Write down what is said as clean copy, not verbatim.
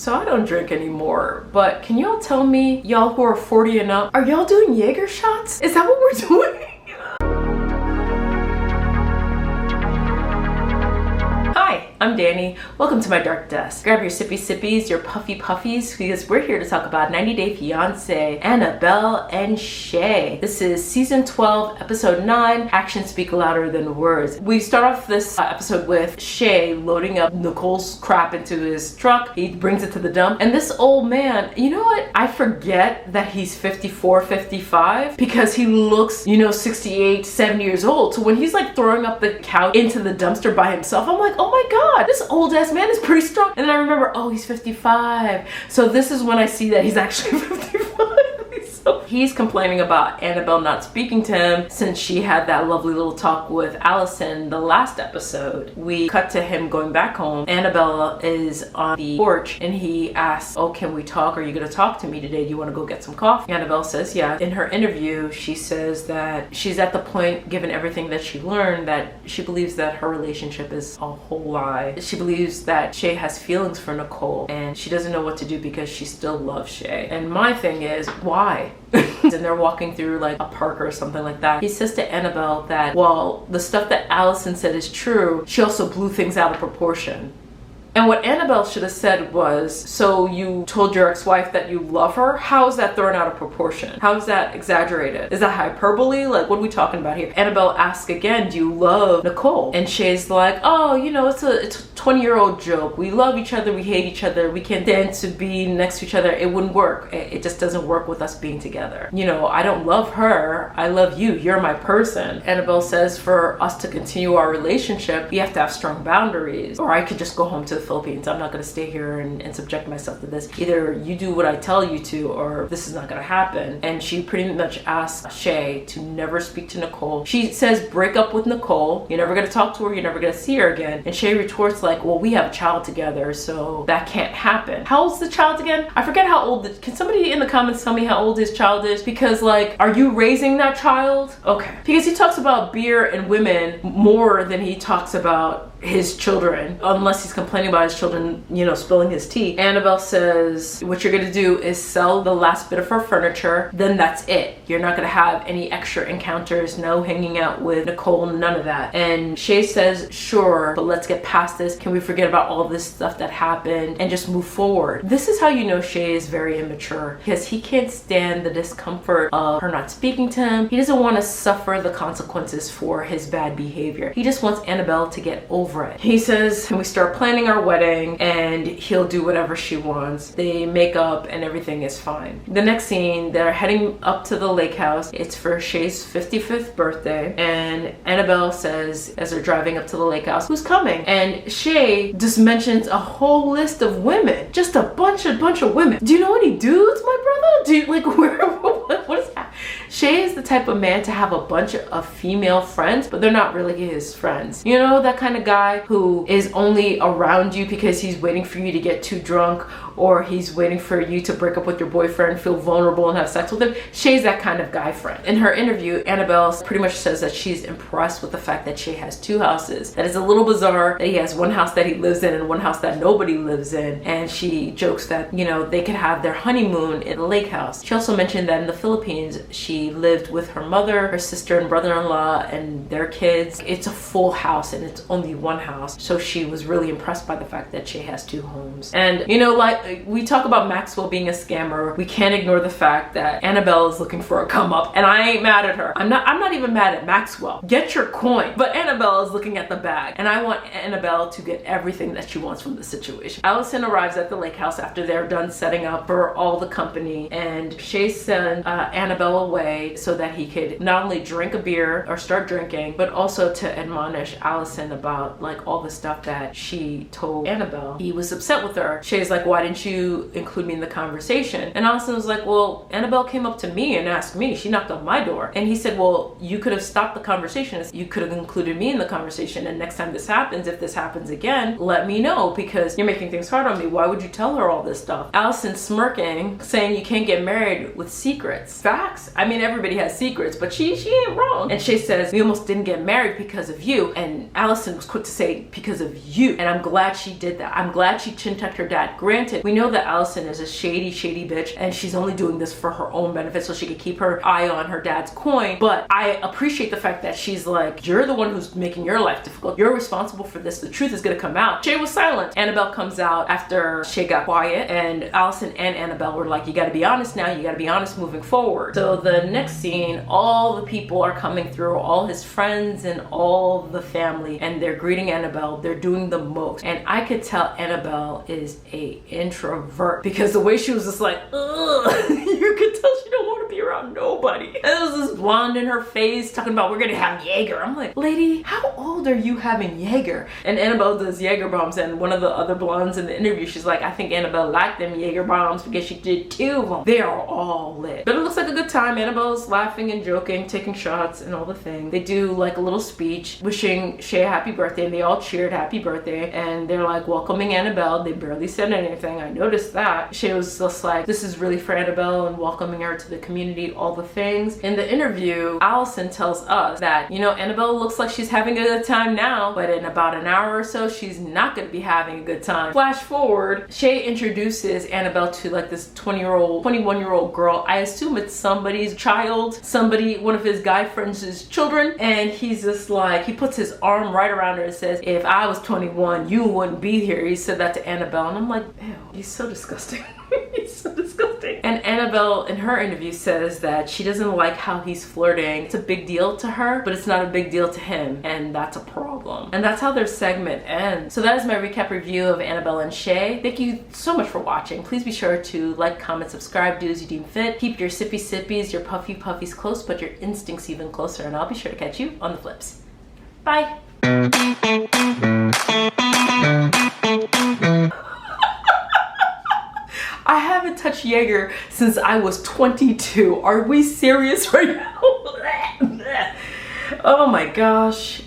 So I don't drink anymore, but can y'all tell me, y'all who are 40 and up, are y'all doing Jaeger shots? Is that what we're doing? Hi, I'm Danny. Welcome to my dark desk. Grab your sippy sippies, your puffy puffies, because we're here to talk about 90 Day Fiance, Anabelle and Shea. This is season 12, episode 9, Actions Speak Louder Than Words. We start off this episode with Shea loading up Nicole's crap into his truck. He brings it to the dump. And this old man, you know what? I forget that he's 54, 55 because he looks, 68, 70 years old. So when he's like throwing up the couch into the dumpster by himself, I'm like, oh my God, this old ass man is pretty strong. And then I remember, oh, he's 55. So this is when I see that he's actually 55. So he's complaining about Anabelle not speaking to him since she had that lovely little talk with Allison the last episode. We cut to him going back home. Anabelle is on the porch and he asks, oh, can we talk? Are you going to talk to me today? Do you want to go get some coffee? Anabelle says, yeah. In her interview, she says that she's at the point, given everything that she learned, that she believes that her relationship is a whole lie. She believes that Shea has feelings for Nicole and she doesn't know what to do because she still loves Shea. And my thing is, why? And they're walking through like a park or something like that. He says to Anabelle that while the stuff that Allison said is true, she also blew things out of proportion. And what Anabelle should have said was, so you told your ex-wife that you love her? How is that thrown out of proportion? How is that exaggerated? Is that hyperbole? Like, what are we talking about here? Anabelle asks again, do you love Nicole? And Shea's like, oh, it's a 20-year-old joke. We love each other, we hate each other, we can't stand to be next to each other. It wouldn't work. It just doesn't work with us being together. I don't love her, I love you, you're my person. Anabelle says for us to continue our relationship, we have to have strong boundaries. Or I could just go home to the Philippines. I'm not going to stay here and subject myself to this. Either you do what I tell you to, or this is not going to happen. And she pretty much asks Shea to never speak to Nicole. She says break up with Nicole. You're never going to talk to her. You're never going to see her again. And Shea retorts like, well, we have a child together, so that can't happen. How old's the child again? I forget how old. Can somebody in the comments tell me how old his child is? Because like, are you raising that child? Okay. Because he talks about beer and women more than he talks about his children, unless he's complaining about his children, spilling his tea. Anabelle says, what you're gonna do is sell the last bit of her furniture, then that's it. You're not gonna have any extra encounters, no hanging out with Nicole, none of that. And Shea says, sure, but let's get past this. Can we forget about all this stuff that happened and just move forward? This is how you know Shea is very immature, because he can't stand the discomfort of her not speaking to him. He doesn't want to suffer the consequences for his bad behavior. He just wants Anabelle to get over it. He says, can we start planning our wedding? And he'll do whatever she wants. They make up and everything is fine. The next scene, they're heading up to the lake house. It's for Shea's 55th birthday. And Anabelle says, as they're driving up to the lake house, who's coming? And Shea just mentions a whole list of women. Just a bunch of women. Do you know any dudes, my brother? Do you what is that? Shea is the type of man to have a bunch of female friends, but they're not really his friends. That kind of guy who is only around you because he's waiting for you to get too drunk, or he's waiting for you to break up with your boyfriend, feel vulnerable and have sex with him. Shea's that kind of guy friend. In her interview, Anabelle pretty much says that she's impressed with the fact that Shea has two houses. That is a little bizarre that he has one house that he lives in and one house that nobody lives in. And she jokes that, they could have their honeymoon in a lake house. She also mentioned that in the Philippines, she lived with her mother, her sister and brother-in-law and their kids. It's a full house and it's only one house. So she was really impressed by the fact that Shea has two homes. And like we talk about Maxwell being a scammer, we can't ignore the fact that Anabelle is looking for a come up, and I ain't mad at her. I'm not even mad at Maxwell. Get your coin. But Anabelle is looking at the bag, and I want Anabelle to get everything that she wants from the situation. Allison arrives at the lake house after they're done setting up for all the company, and Shea sent Anabelle away so that he could not only drink a beer or start drinking, but also to admonish Allison about like all the stuff that she told Anabelle. He was upset with her. Shea's like, why didn't you include me in the conversation? And Allison was like, well, Anabelle came up to me and asked me. She knocked on my door. And he said, well, you could have stopped the conversation. You could have included me in the conversation. And next time this happens, if this happens again, let me know, because you're making things hard on me. Why would you tell her all this stuff? Allison smirking, saying you can't get married with secrets. Facts. honest. I mean, everybody has secrets, but she ain't wrong. And Shea says, we almost didn't get married because of you. And Allison was quick to say, because of you. And I'm glad she did that. I'm glad she chin-tucked her dad. Granted, we know that Allison is a shady bitch, and she's only doing this for her own benefit so she could keep her eye on her dad's coin. But I appreciate the fact that she's like, you're the one who's making your life difficult. You're responsible for this. The truth is gonna come out. Shea was silent. Anabelle comes out after Shea got quiet, and Allison and Anabelle were like, you gotta be honest now. You gotta be honest moving forward. So the next scene, all the people are coming through, all his friends and all the family, and they're greeting Anabelle. They're doing the most. And I could tell Anabelle is a introvert because the way she was just like, ugh, you could tell she don't want to be around nobody. And there was this blonde in her face talking about, we're gonna have Jaeger. I'm like, lady, how old are you having Jaeger? And Anabelle does Jaeger bombs, and one of the other blondes in the interview, she's like, I think Anabelle liked them Jaeger bombs because she did 2 of them. They are all lit. But it looks like a good time. Anabelle's laughing and joking, taking shots and all the things. They do like a little speech wishing Shea a happy birthday, and they all cheered happy birthday, and they're like welcoming Anabelle. They barely said anything. I noticed that. Shea was just like, this is really for Anabelle and welcoming her to the community, all the things. In the interview, Allison tells us that, you know, Anabelle looks like she's having a good time now, but in about an hour or so, she's not gonna be having a good time. Flash forward, Shea introduces Anabelle to like this 21-year-old girl. I assume it's somebody's child, one of his guy friends' children, and he's just like, he puts his arm right around her and says, if I was 21, you wouldn't be here. He said that to Anabelle, and I'm like, ew, he's so disgusting. He's so disgusting. And Anabelle in her interview says that she doesn't like how he's flirting. It's a big deal to her, but it's not a big deal to him, and that's a problem. And that's how their segment ends. So that is my recap review of Anabelle and Shea. Thank you so much for watching. Please be sure to like, comment, subscribe, do as you deem fit. Keep your sippy sippies, your puffy puffies close, but your instincts even closer, and I'll be sure to catch you on the flips. Bye. I haven't touched Jaeger since I was 22. Are we serious right now? Oh my gosh.